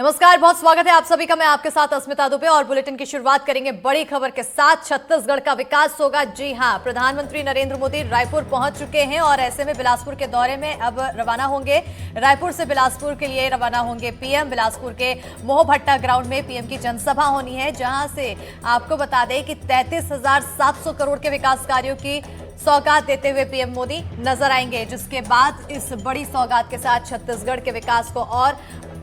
नमस्कार, बहुत स्वागत है आप सभी का। मैं आपके साथ अस्मिता दुबे और बुलेटिन की शुरुआत करेंगे बड़ी खबर के साथ। छत्तीसगढ़ का विकास होगा। जी हां, प्रधानमंत्री नरेंद्र मोदी रायपुर पहुंच चुके हैं और ऐसे में बिलासपुर के दौरे में अब रवाना होंगे। रायपुर से बिलासपुर के लिए रवाना होंगे पीएम। बिलासपुर के मोहभट्टा ग्राउंड में पीएम की जनसभा होनी है, जहां से आपको बता दें कि 33,700 करोड़ के विकास कार्यों की सौगात देते हुए पीएम मोदी नजर आएंगे, जिसके बाद इस बड़ी सौगात के साथ छत्तीसगढ़ के विकास को और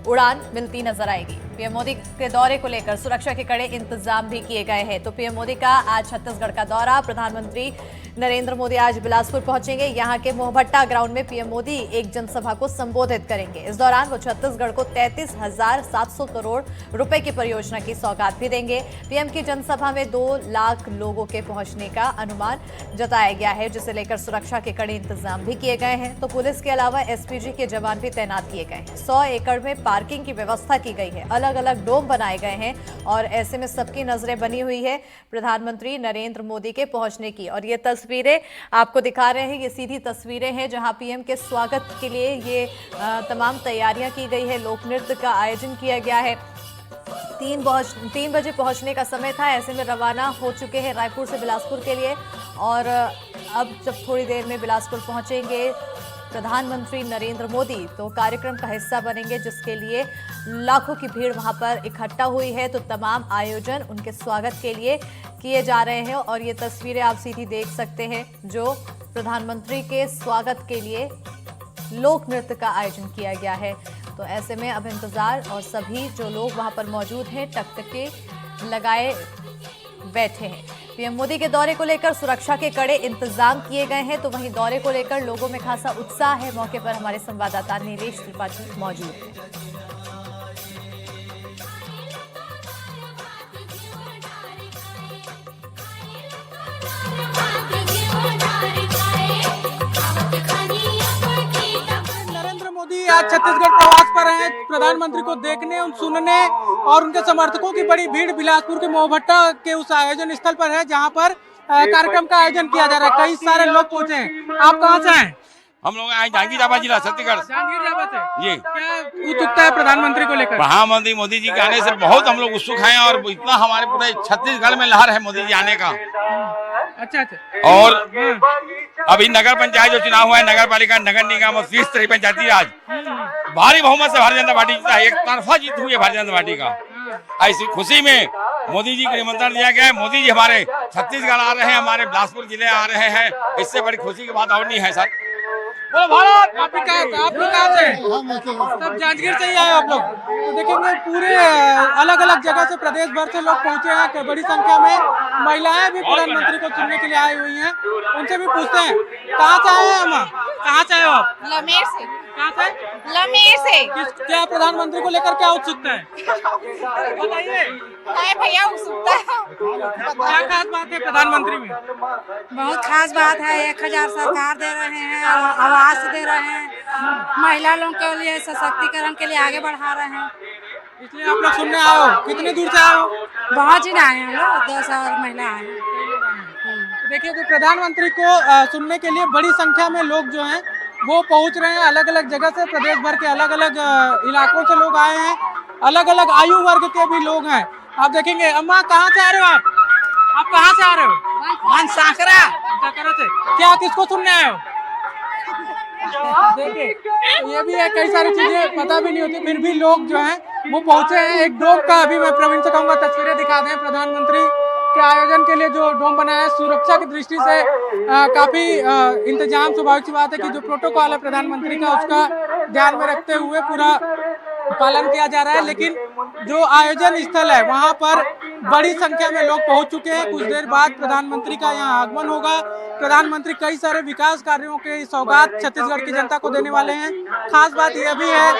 उड़ान मिलती नजर आएगी। पीएम मोदी के दौरे को लेकर सुरक्षा के कड़े इंतजाम भी किए गए हैं। तो पीएम मोदी का आज छत्तीसगढ़ का दौरा। प्रधानमंत्री नरेंद्र मोदी आज बिलासपुर पहुंचेंगे। यहां के मोहभट्टा ग्राउंड में पीएम मोदी एक जनसभा को संबोधित करेंगे। इस दौरान वो छत्तीसगढ़ को 33,700 करोड़ रुपए की परियोजना की सौगात भी देंगे। पीएम की जनसभा में 2 लाख लोगों के पहुंचने का अनुमान जताया गया है, जिसे लेकर सुरक्षा के कड़े इंतजाम भी किए गए हैं। तो पुलिस के अलावा एसपीजी के जवान भी तैनात किए गए हैं। 100 एकड़ में पार्किंग की व्यवस्था की गई है। अलग अलग डोम बनाए गए हैं और ऐसे में सबकी नजरें बनी हुई है प्रधानमंत्री नरेंद्र मोदी के पहुंचने की। और ये तस्वीरें आपको दिखा रहे हैं, ये सीधी तस्वीरें हैं जहां पीएम के स्वागत के लिए ये तमाम तैयारियां की गई है। लोक नृत्य का आयोजन किया गया है। 3 बजे पहुंचने का समय था। ऐसे में रवाना हो चुके हैं रायपुर से बिलासपुर के लिए और अब जब थोड़ी देर में बिलासपुर पहुंचेंगे प्रधानमंत्री नरेंद्र मोदी, तो कार्यक्रम का हिस्सा बनेंगे, जिसके लिए लाखों की भीड़ वहां पर इकट्ठा हुई है। तो तमाम आयोजन उनके स्वागत के लिए किए जा रहे हैं और ये तस्वीरें आप सीधी देख सकते हैं, जो प्रधानमंत्री के स्वागत के लिए लोक नृत्य का आयोजन किया गया है। तो ऐसे में अब इंतजार और सभी जो लोग वहां पर मौजूद हैं टकटके लगाए बैठे हैं। पीएम मोदी के दौरे को लेकर सुरक्षा के कड़े इंतजाम किए गए हैं। तो वहीं दौरे को लेकर लोगों में खासा उत्साह है। मौके पर हमारे संवाददाता नीलेश त्रिपाठी मौजूद हैं। मोदी आज छत्तीसगढ़ प्रवास पर हैं। प्रधानमंत्री को देखने, सुनने और उनके समर्थकों की बड़ी भीड़ बिलासपुर के मोहभट्टा के उस आयोजन स्थल पर है, जहां पर कार्यक्रम का आयोजन किया जा रहा है। कई सारे लोग पहुंचे हैं। आप कहां से हैं? हम लोग आए जांजगीर चांपा जिला छत्तीसगढ़। जांजगीर चांपा से जी। क्या उत्सुकता है प्रधानमंत्री को लेकर? प्रधानमंत्री मोदी जी के आने से बहुत हम लोग उत्सुक हैं और इतना हमारे पूरे छत्तीसगढ़ में लहर है मोदी जी आने का। अच्छा अच्छा। और अभी नगर पंचायत जो चुनाव हुआ है, नगर पालिका, नगर निगम और 30 स्तरीय पंचायती राज, भारी बहुमत से भारतीय जनता पार्टी जीता। एक तरफा जीत हुई है भारतीय जनता पार्टी का। ऐसी खुशी में मोदी जी को निमंत्रण दिया गया है। मोदी जी हमारे छत्तीसगढ़ आ रहे हैं, हमारे बिलासपुर जिले आ रहे हैं। इससे बड़ी खुशी की बात और नहीं है सर। बोलो भारत। आप लोग कहाँ से? सब जांजगीर से ही आए आप लोग। तो देखेंगे पूरे अलग अलग जगह से, प्रदेश भर से लोग पहुंचे हैं। बड़ी संख्या में महिलाएं भी प्रधानमंत्री को सुनने के लिए आई हुई हैं। उनसे भी पूछते हैं, कहाँ से आए हैं हम? कहाँ से आए हो आप? लमेर से। कहाँ से? लमेर से। क्या प्रधानमंत्री को लेकर क्या उत्सुकता है? बताइए। भैया उत्सुकता है। क्या खास बात है प्रधानमंत्री में? बहुत खास बात है। 1,000 सरकार दे रहे हैं, आवास दे रहे हैं, महिला लोगों के लिए सशक्तिकरण के लिए आगे बढ़ा रहे हैं। इसलिए आप लोग सुनने आए हो? कितने दूर से आए हो? बहुत ही आए हैं लोग, 10 और महिला आए हैं। देखिए, तो प्रधानमंत्री को सुनने के लिए बड़ी संख्या में लोग जो हैं वो पहुंच रहे हैं। अलग अलग जगह से, प्रदेश भर के अलग अलग इलाकों से लोग आए हैं। अलग अलग आयु वर्ग के भी लोग हैं। आप देखेंगे। अम्मा, कहाँ से आ रहे हो आप? आप कहाँ से आ रहे हो? बनसाकरा से। क्या किसको सुनने आए हो? देखिए, ये भी है, कई सारी चीजें पता भी नहीं होती, फिर भी लोग जो हैं वो पहुंचे हैं। एक डोम का अभी मैं प्रवीण से कहूँगा तस्वीरें दिखा दें। प्रधानमंत्री के आयोजन के लिए जो डोम बनाया है, सुरक्षा की दृष्टि से काफी इंतजाम, स्वाभाविक सी बात है कि जो प्रोटोकॉल है प्रधानमंत्री का, उसका ध्यान में रखते हुए पूरा पालन किया जा रहा है। लेकिन जो आयोजन स्थल है वहां पर बड़ी संख्या में लोग पहुंच चुके हैं। कुछ देर बाद प्रधानमंत्री का यहां आगमन होगा। प्रधानमंत्री कई सारे विकास कार्यों के सौगात छत्तीसगढ़ की जनता को देने वाले हैं। खास बात यह भी है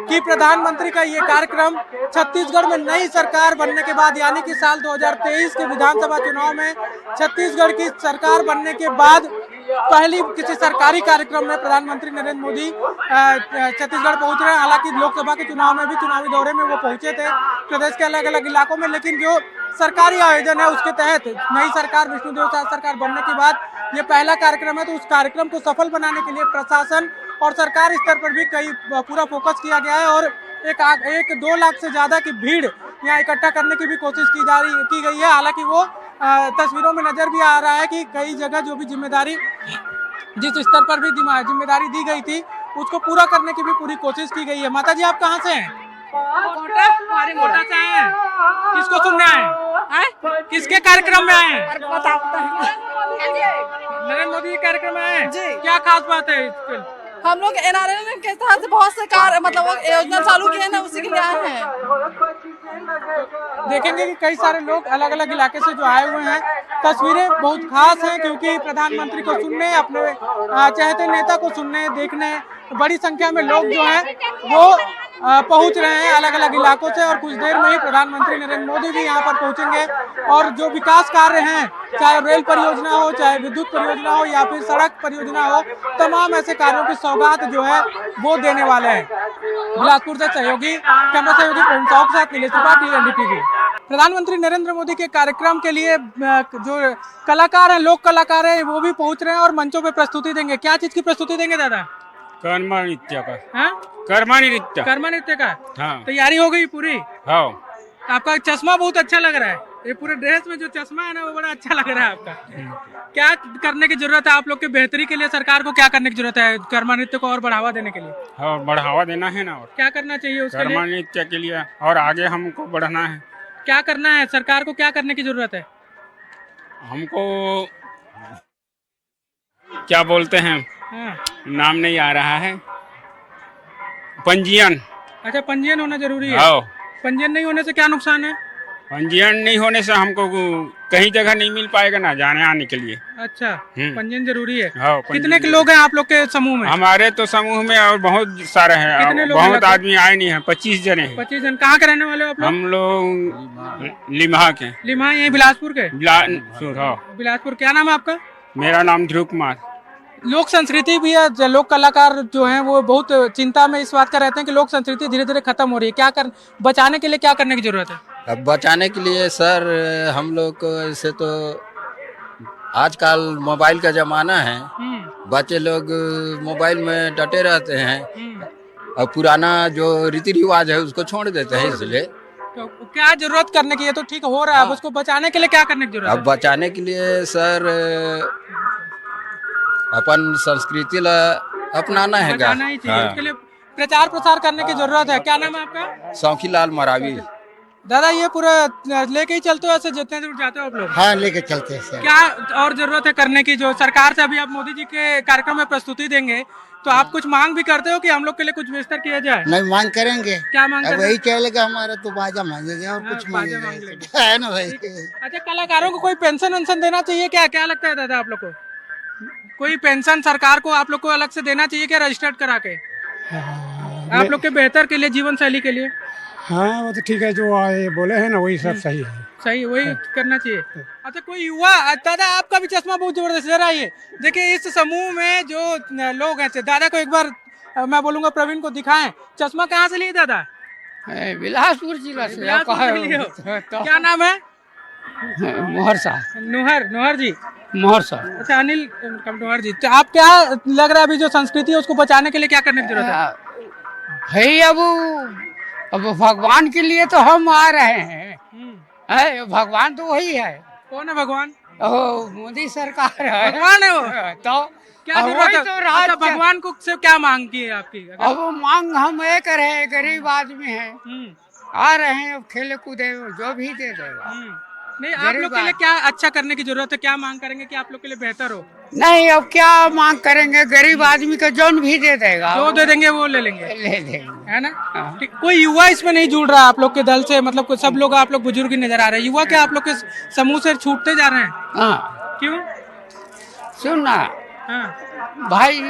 कि प्रधानमंत्री का ये कार्यक्रम छत्तीसगढ़ में नई सरकार बनने के बाद, यानी कि साल 2023 के विधानसभा चुनाव में छत्तीसगढ़ की सरकार बनने के बाद पहली किसी सरकारी कार्यक्रम में प्रधानमंत्री नरेंद्र मोदी छत्तीसगढ़ पहुंच रहे हैं। हालांकि लोकसभा के चुनाव में भी चुनावी दौरे में वो पहुंचे थे प्रदेश के अलग अलग इलाकों में, लेकिन जो सरकारी आयोजन है उसके तहत नई सरकार, विष्णुदेव साय सरकार बनने के बाद ये पहला कार्यक्रम है। तो उस कार्यक्रम को सफल बनाने के लिए प्रशासन और सरकार स्तर पर भी पूरा फोकस किया गया है और एक 2 लाख से ज्यादा की भीड़ यहाँ इकट्ठा करने की भी कोशिश की गई है। हालांकि वो तस्वीरों में नजर भी आ रहा है कि कई जगह जो भी जिम्मेदारी जिस स्तर पर भी जिम्मेदारी दी गई थी उसको पूरा करने की भी पूरी कोशिश की गई है। माता जी आप कहाँ से हैं? कोटा से आए हैं। किसको सुनने आए हैं? किसके कार्यक्रम में आए हैं? नरेंद्र मोदी के कार्यक्रम में आए हैं। क्या खास बात है इसके? हम लोग एनआरएल के तहत बहुत से कार्य मतलब योजना चालू किए ना, उसी के लिए आए हैं। देखेंगे कि कई सारे लोग अलग अलग इलाके से जो आए हुए हैं। तस्वीरें बहुत खास हैं क्योंकि प्रधानमंत्री को सुनने, अपने चाहते नेता को सुनने देखने बड़ी संख्या में लोग जो हैं वो पहुंच रहे हैं अलग अलग इलाकों से। और कुछ देर में ही प्रधानमंत्री नरेंद्र मोदी भी यहाँ पर पहुंचेंगे और जो विकास कार्य हैं, चाहे रेल परियोजना हो, चाहे विद्युत परियोजना हो या फिर सड़क परियोजना हो, तमाम ऐसे कार्यों की सौगात जो है वो देने वाले हैं। बिलासपुर से कैमरा सहयोगी प्रवीण साहू के साथ नीलेश त्रिपाठी, एनडीटीवी। प्रधानमंत्री नरेंद्र मोदी के कार्यक्रम के लिए जो कलाकार हैं, लोक कलाकार हैं, वो भी पहुंच रहे हैं और मंचों पे प्रस्तुति देंगे। क्या चीज की प्रस्तुति देंगे दादा? कर्मा नृत्य का। हाँ? कर्मा नृत्य। कर्मा नृत्य का। हाँ। तैयारी हो गई पूरी? हाँ। आपका चश्मा बहुत अच्छा लग रहा है। ये पूरे ड्रेस में जो चश्मा है ना वो बड़ा अच्छा लग रहा है आपका। क्या करने की जरूरत है आप लोग के बेहतरी के लिए? सरकार को क्या करने की जरूरत है कर्मा नृत्य को और बढ़ावा देने के लिए? हाँ, बढ़ावा देना है ना। और क्या करना चाहिए उसके लिए? कर्मा नृत्य के लिए और आगे हमको बढ़ना है। क्या करना है? सरकार को क्या करने की जरूरत है? हमको क्या बोलते हैं, हाँ। नाम नहीं आ रहा है। पंजीयन। अच्छा, पंजीयन होना जरूरी है। हाँ। पंजीयन नहीं होने से क्या नुकसान है? पंजीयन नहीं होने से हमको कहीं जगह नहीं मिल पाएगा ना जाने आने के लिए। अच्छा, पंजीयन जरूरी है। हाँ, कितने के लोग हैं आप लोग के समूह में? हमारे तो समूह में और बहुत सारे हैं। बहुत आदमी आए नहीं है, 25 जने हैं। 25 जन। कहाँ के रहने वाले हो आप लोग? हम लोग लिम्हा के। लिम्हा, यही बिलासपुर के? बिलासपुर। क्या नाम है आपका? मेरा नाम ध्रुव कुमार। लोक संस्कृति भी है, लोक कलाकार जो हैं वो बहुत चिंता में इस बात का रहते हैं कि लोक संस्कृति धीरे धीरे खत्म हो रही है। बचाने के लिए क्या करने की जरूरत है? अब बचाने के लिए सर हम लोग को ऐसे तो आजकल मोबाइल का जमाना है, बच्चे लोग मोबाइल में डटे रहते हैं और पुराना जो रीति रिवाज है उसको छोड़ देते हैं। इसलिए तो क्या जरूरत करने की? ये तो ठीक हो रहा है, अब उसको बचाने के लिए क्या करने की जरूरत है? अब बचाने के लिए सर अपन संस्कृति ला अपनाना है। बचाना ही चाहिए। उसके लिए प्रचार प्रसार करने की जरूरत है। क्या नाम है आपका? सौखीलाल मरावी। दादा ये पूरा लेके ही चलते हो ऐसे जितने दूर जाते हो आप लोग? हाँ, लेके चलते हैं सर। क्या और जरूरत है करने की? जो सरकार से अभी आप मोदी जी के कार्यक्रम में प्रस्तुति देंगे तो आप कुछ मांग भी करते हो कि हम लोग के लिए कुछ बेहतर किया जाए? नहीं, मांग करेंगे। क्या मांग अब करेंगे? वही चलेगा हमारा तो बाजा मांगेंगे और कुछ मांगेंगे, है ना भाई? अच्छा, कलाकारों को कोई पेंशन वेंशन देना चाहिए क्या? क्या लगता है दादा आप लोग को? कोई पेंशन सरकार को आप लोग को अलग से देना चाहिए क्या, रजिस्टर्ड करा के? आप लोग के बेहतर के लिए, जीवन शैली के लिए? हाँ, वो तो ठीक है, जो आए बोले हैं ना वही सब सही है। सही, वही करना चाहिए। अच्छा, कोई युवा, दादा आपका भी चश्मा बहुत जबरदस्त जरा ये देखिए। इस समूह में जो लोग हैं, दादा को एक बार मैं बोलूंगा प्रवीण को दिखाएं। चश्मा कहाँ से लिए दादा? बिलासपुर जिला से। क्या नाम है? मोहर साहब। नोहर जी। मोहर साहब। अच्छा, अनिल नोहर जी। तो आप क्या लग रहा है अभी जो संस्कृति है उसको बचाने के लिए क्या करने की जरूरत है? भाई अब भगवान के लिए तो हम आ रहे हैं। भगवान तो वही है। कौन है भगवान? मोदी सरकार है। भगवान है वो? तो क्या जरूरत है? तो अच्छा, भगवान को से क्या मांग की है आपकी? अब मांग हम एक रहे, गरीब आदमी है, आ रहे हैं, अब खेले कूदे जो भी दे देगा। नहीं, आप लोग के लिए क्या अच्छा करने की जरूरत है? क्या मांग करेंगे कि आप लोग के लिए बेहतर हो? नहीं, अब क्या मांग करेंगे? गरीब आदमी का जौन भी दे देगा, जो दे देंगे वो ले लेंगे, है ना? कोई युवा इसमें नहीं जुड़ रहा आप लोग के दल से? मतलब सब लोग आप लोग बुजुर्ग ही नजर आ रहे हैं। युवा क्या आप लोग के समूह से छूटते जा रहे हैं? हाँ। क्यों? सुनना भाई,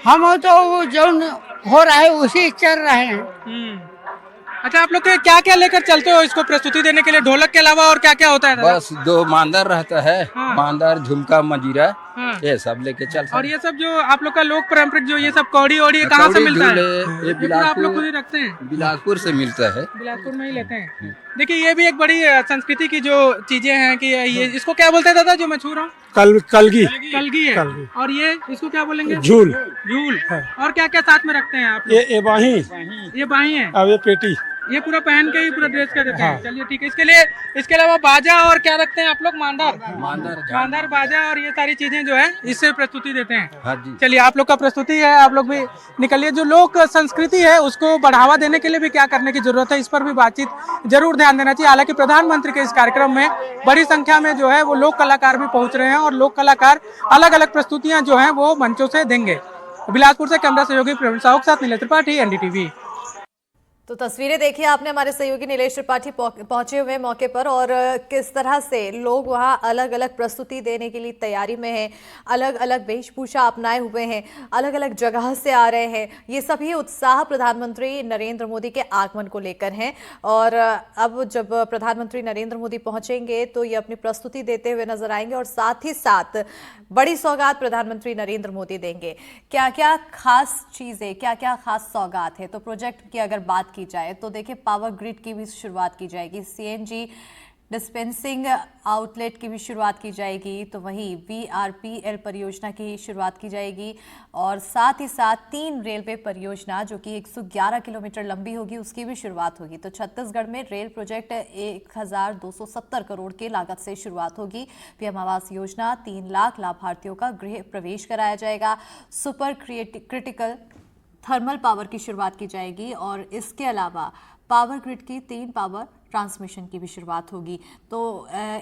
हम तो जौन हो रहा है उसी चल रहे हैं। अच्छा, आप लोग के क्या क्या लेकर चलते हो इसको प्रस्तुति देने के लिए? ढोलक के अलावा और क्या क्या होता है? बस 2 मांदर रहता है। हाँ। मांदर, झुमका, मंजीरा। हाँ। ये सब लेके चल और ये सब जो आप लोग का लोक पारंपरिक जो ये सब कौड़ी ओड़ी कहाँ से मिलता है? ये पूरा आप लोग खुद ही रखते हैं? बिलासपुर से मिलता है। बिलासपुर में ही लेते हैं। देखिए ये भी एक बड़ी संस्कृति की जो चीजें हैं कि ये इसको क्या बोलते हैं दादा जो मैं छू रहा हूँ? कलगी कलगी है। और ये इसको क्या बोलेंगे? झूल। झूल। और क्या क्या साथ में रखते हैं आप? ये बाही, ये बाही है। अब ये पेटी, ये पूरा पहन के ही पूरा ड्रेस कर देते हैं। चलिए ठीक है। इसके अलावा बाजा और क्या रखते हैं आप लोग? मांदर बाजा और ये सारी चीजें जो है इससे प्रस्तुति देते हैं। हाँ जी। चलिए आप लोग का प्रस्तुति है, आप लोग भी निकलिए। जो लोक संस्कृति है उसको बढ़ावा देने के लिए भी क्या करने की जरूरत है, इस पर भी बातचीत जरूर ध्यान देना चाहिए। हालांकि प्रधानमंत्री के इस कार्यक्रम में बड़ी संख्या में जो है वो लोक कलाकार भी पहुंच रहे हैं और लोक कलाकार अलग अलग प्रस्तुतियां जो है वो मंचों से देंगे। बिलासपुर से कैमरा सहयोगी प्रवीण साहू के साथ नीलेश त्रिपाठी, एनडीटीवी। तो तस्वीरें देखिए आपने, हमारे सहयोगी नीलेश त्रिपाठी पहुंचे हुए मौके पर और किस तरह से लोग वहां अलग अलग प्रस्तुति देने के लिए तैयारी में हैं, अलग अलग वेशभूषा अपनाए हुए हैं, अलग अलग जगह से आ रहे हैं। ये सभी उत्साह प्रधानमंत्री नरेंद्र मोदी के आगमन को लेकर हैं और अब जब प्रधानमंत्री नरेंद्र मोदी पहुंचेंगे तो ये अपनी प्रस्तुति देते हुए नजर आएंगे और साथ ही साथ बड़ी सौगात प्रधानमंत्री नरेंद्र मोदी देंगे। क्या क्या खास चीजें, क्या क्या खास सौगात है? तो प्रोजेक्ट की अगर बात की जाए तो देखिए पावर ग्रिड की भी शुरुआत की जाएगी, सीएनजी डिस्पेंसिंग आउटलेट की भी शुरुआत की जाएगी, तो वहीं वीआरपीएल परियोजना की शुरुआत की जाएगी और साथ ही साथ 3 रेलवे परियोजना जो कि 111 किलोमीटर लंबी होगी उसकी भी शुरुआत होगी। तो छत्तीसगढ़ में रेल प्रोजेक्ट 1270 करोड़ की लागत से शुरुआत होगी। पीएम आवास योजना 3 लाख लाभार्थियों का गृह प्रवेश कराया जाएगा। सुपर क्रिटिकल थर्मल पावर की शुरुआत की जाएगी और इसके अलावा पावर ग्रिड की 3 पावर ट्रांसमिशन की भी शुरुआत होगी। तो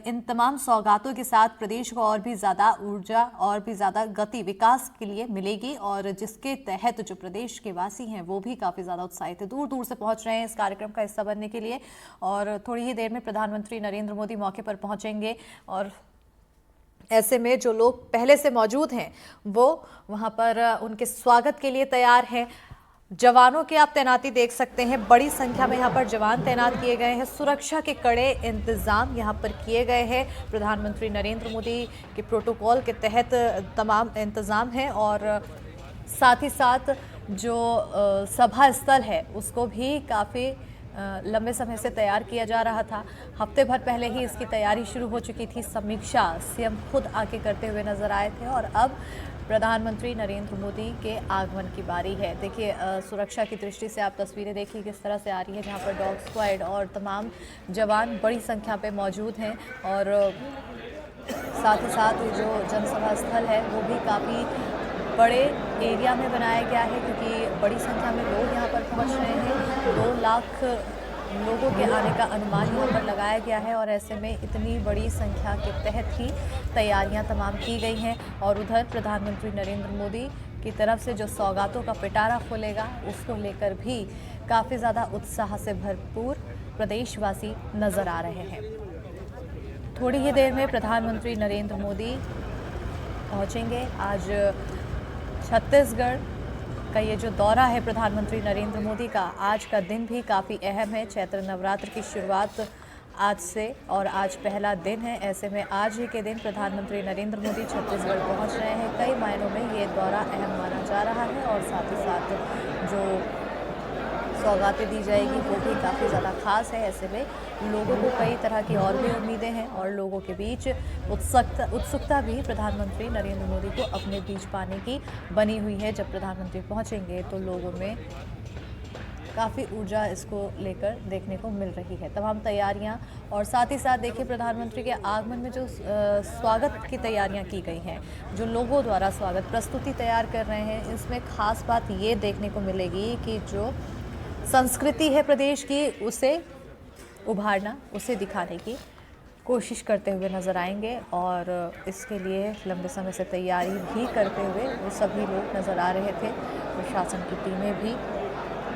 इन तमाम सौगातों के साथ प्रदेश को और भी ज़्यादा ऊर्जा और भी ज़्यादा गति विकास के लिए मिलेगी और जिसके तहत जो प्रदेश के वासी हैं वो भी काफ़ी ज़्यादा उत्साहित है, दूर दूर से पहुंच रहे हैं इस कार्यक्रम का हिस्सा बनने के लिए। और थोड़ी ही देर में प्रधानमंत्री नरेंद्र मोदी मौके पर पहुंचेंगे और ऐसे में जो लोग पहले से मौजूद हैं वो वहां पर उनके स्वागत के लिए तैयार हैं। जवानों की आप तैनाती देख सकते हैं, बड़ी संख्या में यहाँ पर जवान तैनात किए गए हैं। सुरक्षा के कड़े इंतजाम यहाँ पर किए गए हैं। प्रधानमंत्री नरेंद्र मोदी के प्रोटोकॉल के तहत तमाम इंतजाम हैं और साथ ही साथ जो सभा स्थल है उसको भी काफ़ी लंबे समय से तैयार किया जा रहा था। हफ्ते भर पहले ही इसकी तैयारी शुरू हो चुकी थी। समीक्षा सीएम खुद आके करते हुए नजर आए थे और अब प्रधानमंत्री नरेंद्र मोदी के आगमन की बारी है। देखिए सुरक्षा की दृष्टि से आप तस्वीरें देखिए किस तरह से आ रही है, जहां पर डॉग स्क्वाड और तमाम जवान बड़ी संख्या पे मौजूद हैं और साथ ही साथ जो जनसभा स्थल है वो भी काफ़ी बड़े एरिया में बनाया गया है क्योंकि बड़ी संख्या में लोग यहाँ पर पहुँच रहे हैं। 2 लाख लोगों के आने का अनुमान यहाँ पर लगाया गया है और ऐसे में इतनी बड़ी संख्या के तहत ही तैयारियां तमाम की गई हैं। और उधर प्रधानमंत्री नरेंद्र मोदी की तरफ से जो सौगातों का पिटारा खोलेगा उसको लेकर भी काफ़ी ज़्यादा उत्साह से भरपूर प्रदेशवासी नज़र आ रहे हैं। थोड़ी ही देर में प्रधानमंत्री नरेंद्र मोदी पहुँचेंगे। आज छत्तीसगढ़ का ये जो दौरा है प्रधानमंत्री नरेंद्र मोदी का, आज का दिन भी काफ़ी अहम है। चैत्र नवरात्र की शुरुआत आज से और आज पहला दिन है। ऐसे में आज ही के दिन प्रधानमंत्री नरेंद्र मोदी छत्तीसगढ़ पहुंच रहे हैं। कई मायनों में ये दौरा अहम माना जा रहा है और साथ ही साथ जो सौगातें दी जाएगी वो भी काफ़ी ज़्यादा खास है। ऐसे में लोगों को कई तरह की और भी उम्मीदें हैं और लोगों के बीच उत्सुकता भी प्रधानमंत्री नरेंद्र मोदी को अपने बीच पाने की बनी हुई है। जब प्रधानमंत्री पहुंचेंगे तो लोगों में काफ़ी ऊर्जा इसको लेकर देखने को मिल रही है। तमाम तैयारियां और साथ ही साथ देखिए प्रधानमंत्री के आगमन में जो स्वागत की तैयारियां की गई हैं, जो लोगों द्वारा स्वागत प्रस्तुति तैयार कर रहे हैं, इसमें खास बात ये देखने को मिलेगी कि जो संस्कृति है प्रदेश की उसे उभारना, उसे दिखाने की कोशिश करते हुए नज़र आएंगे और इसके लिए लंबे समय से तैयारी भी करते हुए वो सभी लोग नज़र आ रहे थे। प्रशासन की टीमें भी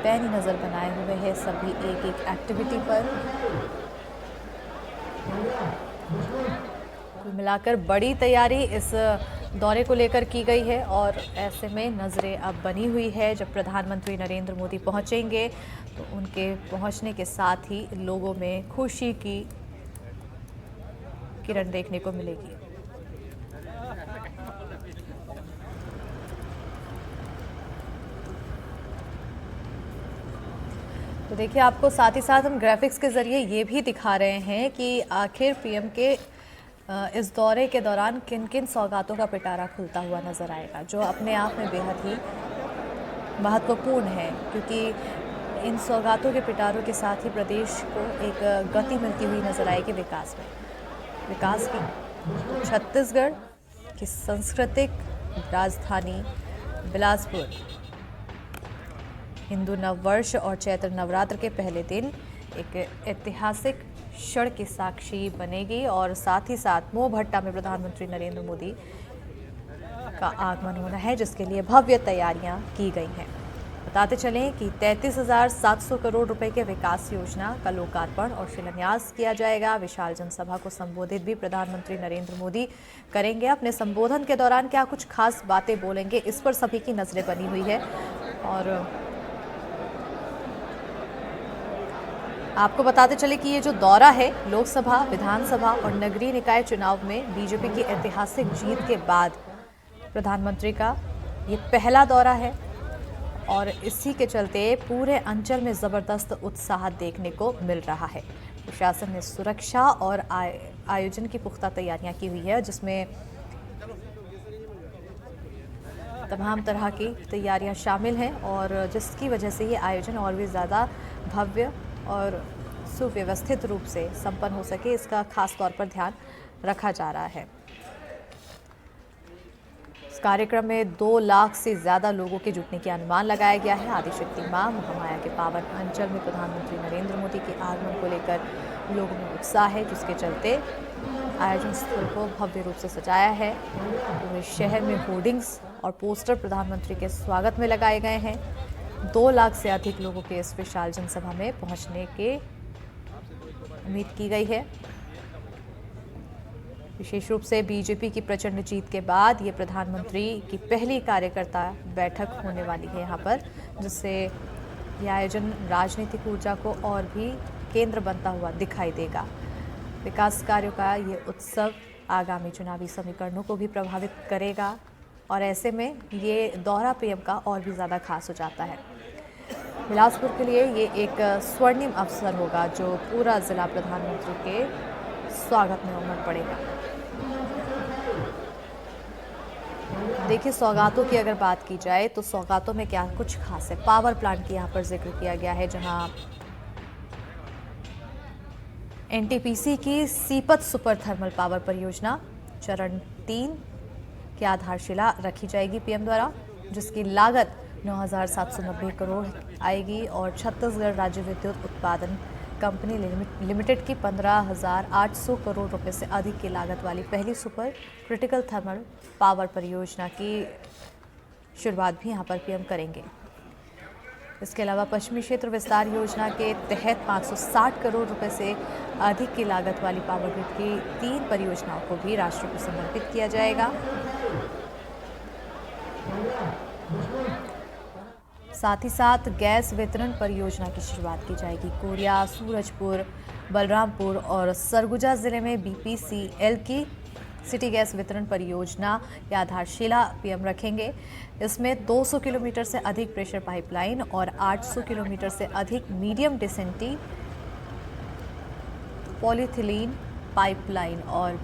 पैनी नज़र बनाए हुए हैं सभी एक एक एक्टिविटी पर। कुल मिलाकर बड़ी तैयारी इस दौरे को लेकर की गई है और ऐसे में नज़रें अब बनी हुई है। जब प्रधानमंत्री नरेंद्र मोदी पहुंचेंगे तो उनके पहुंचने के साथ ही लोगों में खुशी की किरण देखने को मिलेगी। देखिए, आपको साथ ही साथ हम ग्राफिक्स के जरिए ये भी दिखा रहे हैं कि आखिर पीएम के इस दौरे के दौरान किन किन सौगातों का पिटारा खुलता हुआ नजर आएगा, जो अपने आप में बेहद ही महत्वपूर्ण है, क्योंकि इन सौगातों के पिटारों के साथ ही प्रदेश को एक गति मिलती हुई नजर आएगी विकास की। छत्तीसगढ़ की सांस्कृतिक राजधानी बिलासपुर हिंदू नववर्ष और चैत्र नवरात्र के पहले दिन एक ऐतिहासिक क्षण की साक्षी बनेगी और साथ ही साथ मोहभट्टा में प्रधानमंत्री नरेंद्र मोदी का आगमन होना है, जिसके लिए भव्य तैयारियां की गई हैं। बताते चलें कि 33,700 करोड़ रुपए के विकास योजना का लोकार्पण और शिलान्यास किया जाएगा। विशाल जनसभा को संबोधित भी प्रधानमंत्री नरेंद्र मोदी करेंगे। अपने संबोधन के दौरान क्या कुछ खास बातें बोलेंगे, इस पर सभी की नजरें बनी हुई है। और आपको बताते चले कि ये जो दौरा है, लोकसभा, विधानसभा और नगरीय निकाय चुनाव में बीजेपी की ऐतिहासिक जीत के बाद प्रधानमंत्री का ये पहला दौरा है और इसी के चलते पूरे अंचल में जबरदस्त उत्साह देखने को मिल रहा है। प्रशासन ने सुरक्षा और आयोजन की पुख्ता तैयारियां की हुई है, जिसमें तमाम तरह की तैयारियां शामिल हैं और जिसकी वजह से ये आयोजन और भी ज़्यादा भव्य और सुव्यवस्थित रूप से संपन्न हो सके, इसका खास तौर पर ध्यान रखा जा रहा है। इस कार्यक्रम में 2 लाख से ज़्यादा लोगों के जुटने की अनुमान लगाया गया है। आदिशक्ति मां महामाया के पावन अंचल में प्रधानमंत्री नरेंद्र मोदी के आगमन को लेकर लोगों में उत्साह है, जिसके चलते आयोजन स्थल को भव्य रूप से सजाया है। पूरे शहर में होर्डिंग्स और पोस्टर प्रधानमंत्री के स्वागत में लगाए गए हैं। 2 लाख से अधिक लोगों के इस विशाल जनसभा में पहुंचने की उम्मीद की गई है। विशेष रूप से बीजेपी की प्रचंड जीत के बाद ये प्रधानमंत्री की पहली कार्यकर्ता बैठक होने वाली है यहाँ पर, जिससे यह आयोजन राजनीतिक ऊर्जा को और भी केंद्र बनता हुआ दिखाई देगा। विकास कार्यों का ये उत्सव आगामी चुनावी समीकरणों को भी प्रभावित करेगा और ऐसे में ये दौरा पीएम का और भी ज़्यादा खास हो जाता है। बिलासपुर के लिए ये एक स्वर्णिम अवसर होगा, जो पूरा जिला प्रधानमंत्री के स्वागत में उमड़ पड़ेगा। देखिए, सौगातों की अगर बात की जाए तो सौगातों में क्या कुछ खास है। पावर प्लांट की यहाँ पर जिक्र किया गया है, जहाँ एनटीपीसी की सीपत सुपर थर्मल पावर परियोजना चरण 3 की आधारशिला रखी जाएगी पीएम द्वारा, जिसकी लागत 9,790 करोड़ आएगी और छत्तीसगढ़ राज्य विद्युत उत्पादन कंपनी लिमिटेड की 15,800 करोड़ रुपए से अधिक की लागत वाली पहली सुपर क्रिटिकल थर्मल पावर परियोजना की शुरुआत भी यहाँ पर पीएम करेंगे। इसके अलावा पश्चिमी क्षेत्र विस्तार योजना के तहत 560 करोड़ रुपए से अधिक की लागत वाली पावर ग्रिड की 3 परियोजनाओं को भी राष्ट्र को समर्पित किया जाएगा। साथ ही साथ गैस वितरण परियोजना की शुरुआत की जाएगी। कोरिया, सूरजपुर, बलरामपुर और सरगुजा जिले में बीपीसीएल की सिटी गैस वितरण परियोजना की आधारशिला पीएम रखेंगे। इसमें 200 किलोमीटर से अधिक प्रेशर पाइपलाइन और 800 किलोमीटर से अधिक मीडियम डेंसिटी पॉलीथिलीन पाइपलाइन और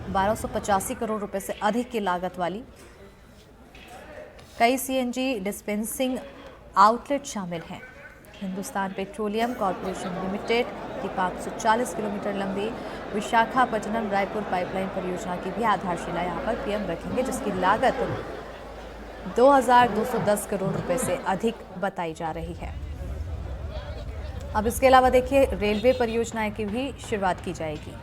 1285 करोड़ रुपए से अधिक की लागत वाली कई सीएनजी डिस्पेंसिंग आउटलेट शामिल हैं। हिंदुस्तान पेट्रोलियम कॉरपोरेशन लिमिटेड की 540 किलोमीटर लंबी विशाखापट्टनम रायपुर पाइपलाइन परियोजना की भी आधारशिला यहाँ पर पीएम रखेंगे, जिसकी लागत 2,210 करोड़ रुपए से अधिक बताई जा रही है। अब इसके अलावा देखिए, रेलवे परियोजनाएं की भी शुरुआत की जाएगी।